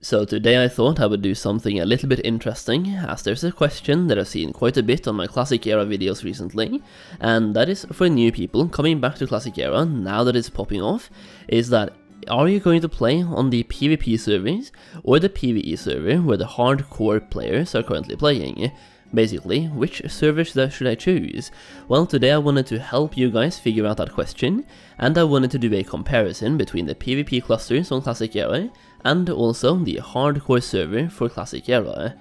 So today I thought I would do something a little bit interesting, as there's a question that I've seen quite a bit on my Classic Era videos recently, and that is for new people coming back to Classic Era now that it's popping off, is that are you going to play on the PvP servers or the PvE server where the hardcore players are currently playing? Basically, which server should I choose? Well, today I wanted to help you guys figure out that question, and I wanted to do a comparison between the PvP clusters on Classic Era and also the hardcore server for Classic Era.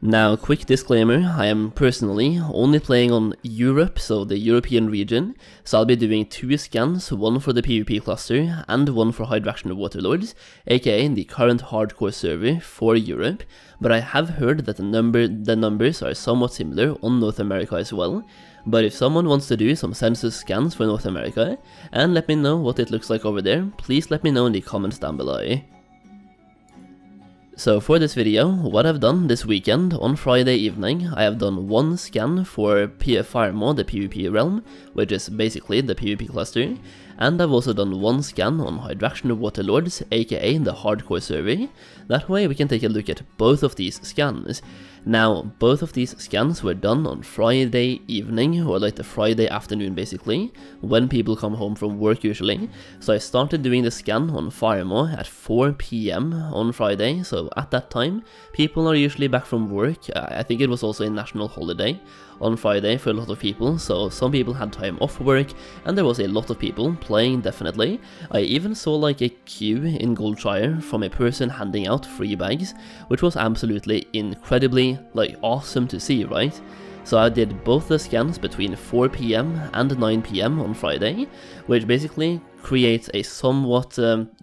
Now, quick disclaimer, I am personally only playing on Europe, so the European region, so I'll be doing 2 scans, one for the PvP cluster and one for Hydraction of Waterlords, aka the current hardcore server for Europe, but I have heard that the numbers are somewhat similar on North America as well. But if someone wants to do some census scans for North America and let me know what it looks like over there, please let me know in the comments down below. So for this video, what I've done this weekend, on Friday evening, I have done 1 scan for Firemo, the PvP realm, which is basically the PvP cluster, and I've also done 1 scan on Hydraction of Waterlords, aka the hardcore server. That way we can take a look at both of these scans. Now, both of these scans were done on Friday evening, or like the Friday afternoon basically, when people come home from work usually. So I started doing the scan on Firemo at 4 PM on Friday, so at that time, people are usually back from work. I think it was also a national holiday on Friday for a lot of people, so some people had time off work, and there was a lot of people playing, definitely. I even saw like a queue in Goldshire from a person handing out free bags, which was absolutely incredibly awesome to see, right? So I did both the scans between 4 PM and 9 PM on Friday, which basically creates a somewhat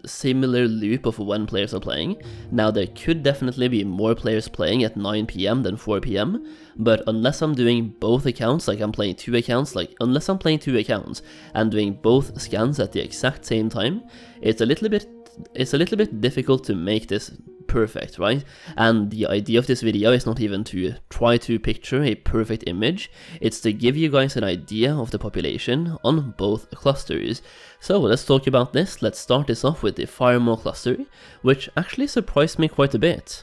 similar loop of when players are playing. Now there could definitely be more players playing at 9 PM than 4 PM, but unless I'm doing both accounts, like I'm playing 2 accounts, unless I'm playing 2 accounts and doing both scans at the exact same time, it's a little bit difficult to make this perfect, right? And the idea of this video is not even to try to picture a perfect image, it's to give you guys an idea of the population on both clusters. So let's talk about this. Let's start this off with the Firemo cluster, which actually surprised me quite a bit.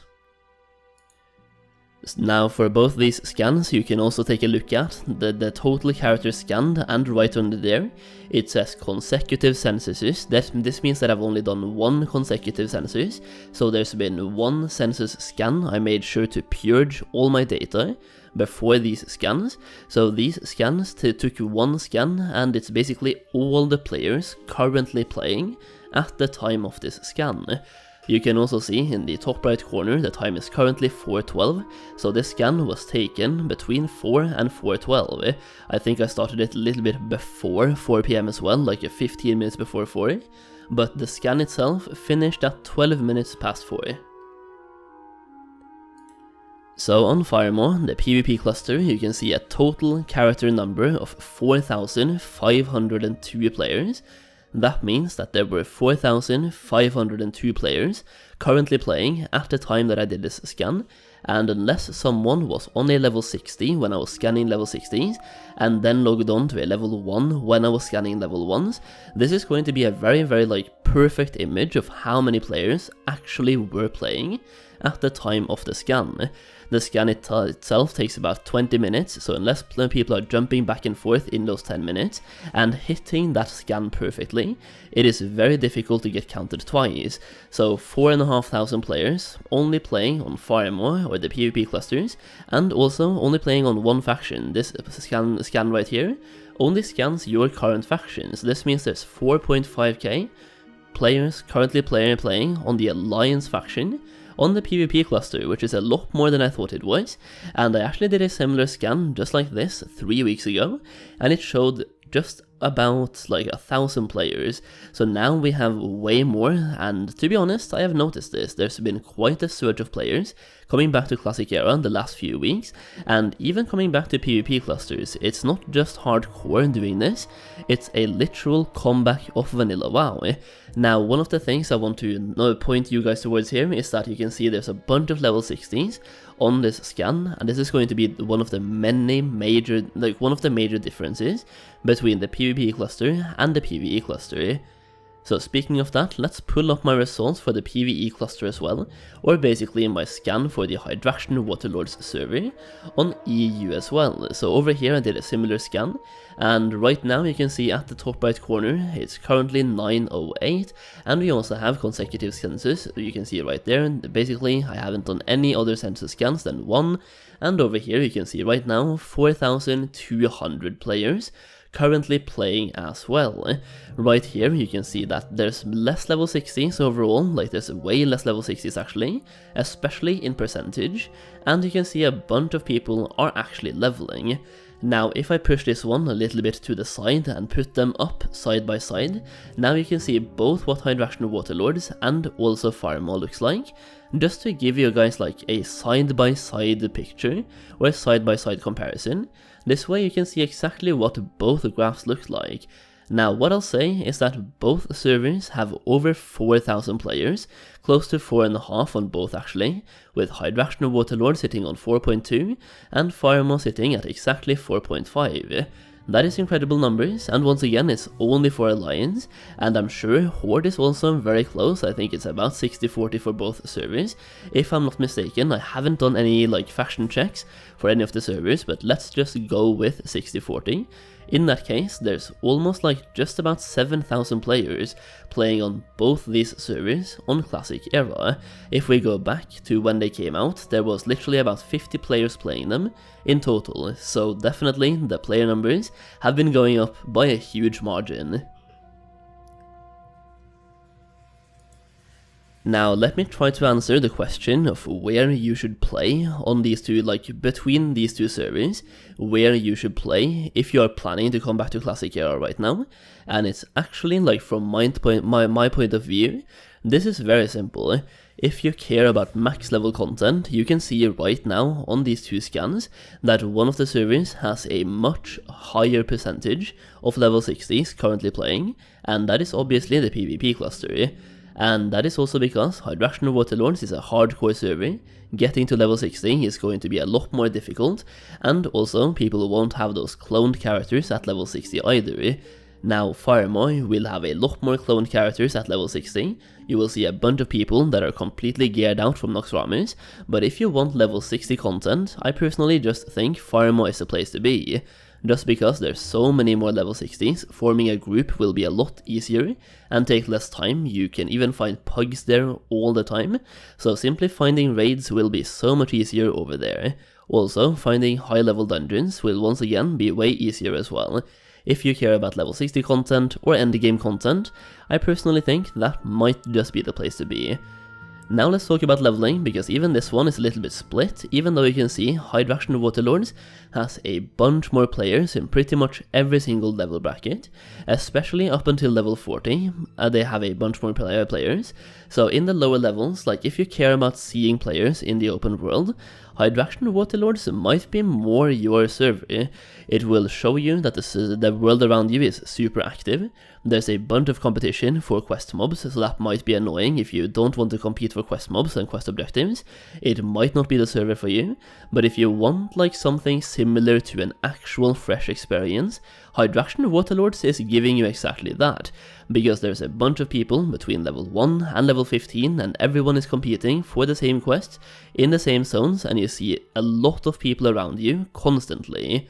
Now for both these scans you can also take a look at the total characters scanned, and right under there it says consecutive censuses. This means that I've only done 1 consecutive census, so there's been 1 census scan. I made sure to purge all my data before these scans, so these scans took 1 scan, and it's basically all the players currently playing at the time of this scan. You can also see in the top right corner the time is currently 4:12, so this scan was taken between 4 and 4:12. I think I started it a little bit before 4 PM as well, like 15 minutes before 4, but the scan itself finished at 12 minutes past 4. So on Firemo, the PvP cluster, you can see a total character number of 4,502 players. That means that there were 4,502 players currently playing at the time that I did this scan, and unless someone was on a level 60 when I was scanning level 60s, and then logged on to a level 1 when I was scanning level 1s, this is going to be a very perfect image of how many players actually were playing at the time of the scan. The scan itself takes about 20 minutes, so unless people are jumping back and forth in those 10 minutes and hitting that scan perfectly, it is very difficult to get counted twice. So 4,500 players only playing on Firemo or the PvP clusters, and also only playing on 1 faction. This scan right here only scans your current factions. This means there's 4.5k players currently playing on the Alliance faction on the PvP cluster, which is a lot more than I thought it was. And I actually did a similar scan just like this 3 weeks ago, and it showed just about 1,000 players. So now we have way more, and to be honest, I have noticed this. There's been quite a surge of players coming back to Classic Era the last few weeks, and even coming back to PvP clusters. It's not just hardcore doing this, it's a literal comeback of Vanilla WoW. Now, one of the things I want to point you guys towards here is that you can see there's a bunch of level 60s on this scan, and this is going to be one of the major differences between the PvP cluster and the PvE cluster. So speaking of that, let's pull up my results for the PvE cluster as well, or basically my scan for the Hydraction Waterlords server on EU as well. So over here I did a similar scan, and right now you can see at the top right corner it's currently 908, and we also have consecutive census. You can see right there, basically I haven't done any other census scans than one, and over here you can see right now 4,200 players currently playing as well. Right here you can see that there's less level 60s overall, like there's way less level 60s actually, especially in percentage, and you can see a bunch of people are actually leveling. Now if I push this one a little bit to the side and put them up side by side, now you can see both what Hydraction Waterlords and also Farmo looks like, just to give you guys like a side by side picture or a side by side comparison. This way you can see exactly what both graphs look like. Now what I'll say is that both servers have over 4,000 players, close to 4.5 on both actually, with Hydraction Waterlord sitting on 4.2 and Farmo sitting at exactly 4.5. That is incredible numbers, and once again it's only for Alliance, and I'm sure Horde is also very close. I think it's about 60-40 for both servers. If I'm not mistaken, I haven't done any like faction checks for any of the servers, but let's just go with 60-40. In that case, there's almost like just about 7,000 players playing on both these servers on Classic era. If we go back to when they came out, there was literally about 50 players playing them in total, so definitely the player numbers have been going up by a huge margin. Now let me try to answer the question of where you should play on these two, like between these two servers, where you should play if you are planning to come back to Classic era right now. And it's actually like from my point of view, this is very simple. If you care about max level content, you can see right now on these two scans that one of the servers has a much higher percentage of level 60s currently playing, and that is obviously the PvP cluster. And that is also because Hydraction Waterlords is a hardcore server. Getting to level 60 is going to be a lot more difficult, and also people won't have those cloned characters at level 60 either. Now Farmo will have a lot more cloned characters at level 60, you will see a bunch of people that are completely geared out from Noxramas, but if you want level 60 content, I personally just think Farmo is the place to be. Just because there's so many more level 60s, forming a group will be a lot easier and take less time. You can even find pugs there all the time, so simply finding raids will be so much easier over there. Also, finding high level dungeons will once again be way easier as well. If you care about level 60 content or endgame content, I personally think that might just be the place to be. Now let's talk about leveling, because even this one is a little bit split, even though you can see Hydraction Waterlords has a bunch more players in pretty much every single level bracket, especially up until level 40, they have a bunch more players. So in the lower levels, like if you care about seeing players in the open world, Hydraction Waterlords might be more your server. It will show you that the world around you is super active. There's a bunch of competition for quest mobs, so that might be annoying if you don't want to compete for quest mobs and quest objectives. It might not be the server for you, but if you want like something similar to an actual fresh experience, Hydraction Waterlords is giving you exactly that, because there's a bunch of people between level 1 and level 15 and everyone is competing for the same quest in the same zones, and you see a lot of people around you constantly.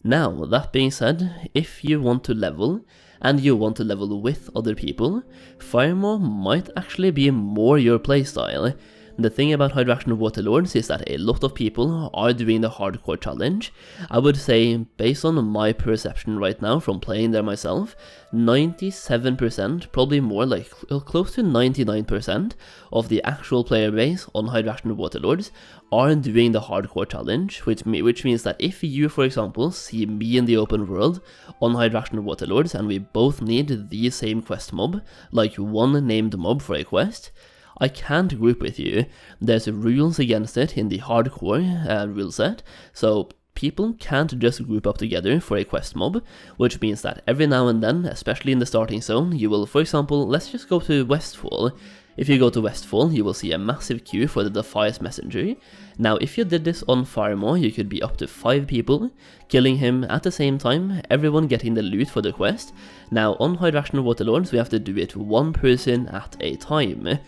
Now, that being said, if you want to level, and you want to level with other people, Farmo might actually be more your playstyle. The thing about Hydraction Waterlords is that a lot of people are doing the hardcore challenge. I would say, based on my perception right now from playing there myself, 97%, probably more like close to 99% of the actual player base on Hydraction Waterlords are doing the hardcore challenge, which means that if you, for example, see me in the open world on Hydraction Waterlords and we both need the same quest mob, like one named mob for a quest, I can't group with you. There's rules against it in the hardcore rule set, so people can't just group up together for a quest mob, which means that every now and then, especially in the starting zone, you will, for example, let's just go to Westfall. If you go to Westfall, you will see a massive queue for the Defias Messenger. Now, if you did this on Firemore, you could be up to 5 people, killing him at the same time, everyone getting the loot for the quest. Now, on High Rational Waterlords, we have to do it 1 person at a time.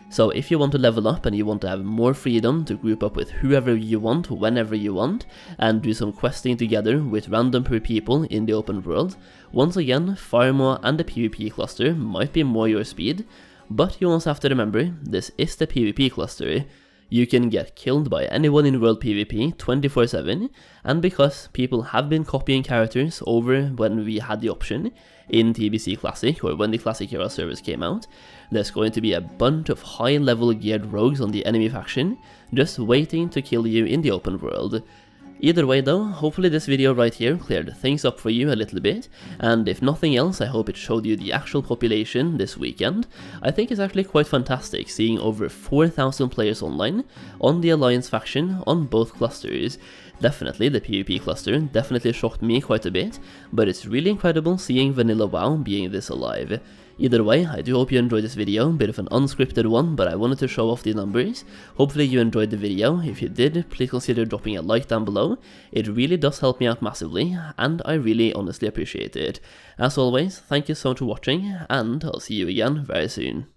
So if you want to level up and you want to have more freedom to group up with whoever you want, whenever you want, and do some questing together with random people in the open world, once again, Firemore and the PvP cluster might be more your speed, but you also have to remember, this is the PvP cluster. You can get killed by anyone in World PvP 24/7, and because people have been copying characters over when we had the option in TBC Classic, or when the Classic Era servers came out, there's going to be a bunch of high level geared rogues on the enemy faction, just waiting to kill you in the open world. Either way though, hopefully this video right here cleared things up for you a little bit, and if nothing else, I hope it showed you the actual population this weekend. I think it's actually quite fantastic seeing over 4,000 players online on the Alliance faction on both clusters. Definitely the PvP cluster definitely shocked me quite a bit, but it's really incredible seeing Vanilla WoW being this alive. Either way, I do hope you enjoyed this video, a bit of an unscripted one, but I wanted to show off the numbers. Hopefully you enjoyed the video. If you did, please consider dropping a like down below. It really does help me out massively, and I really honestly appreciate it. As always, thank you so much for watching, and I'll see you again very soon.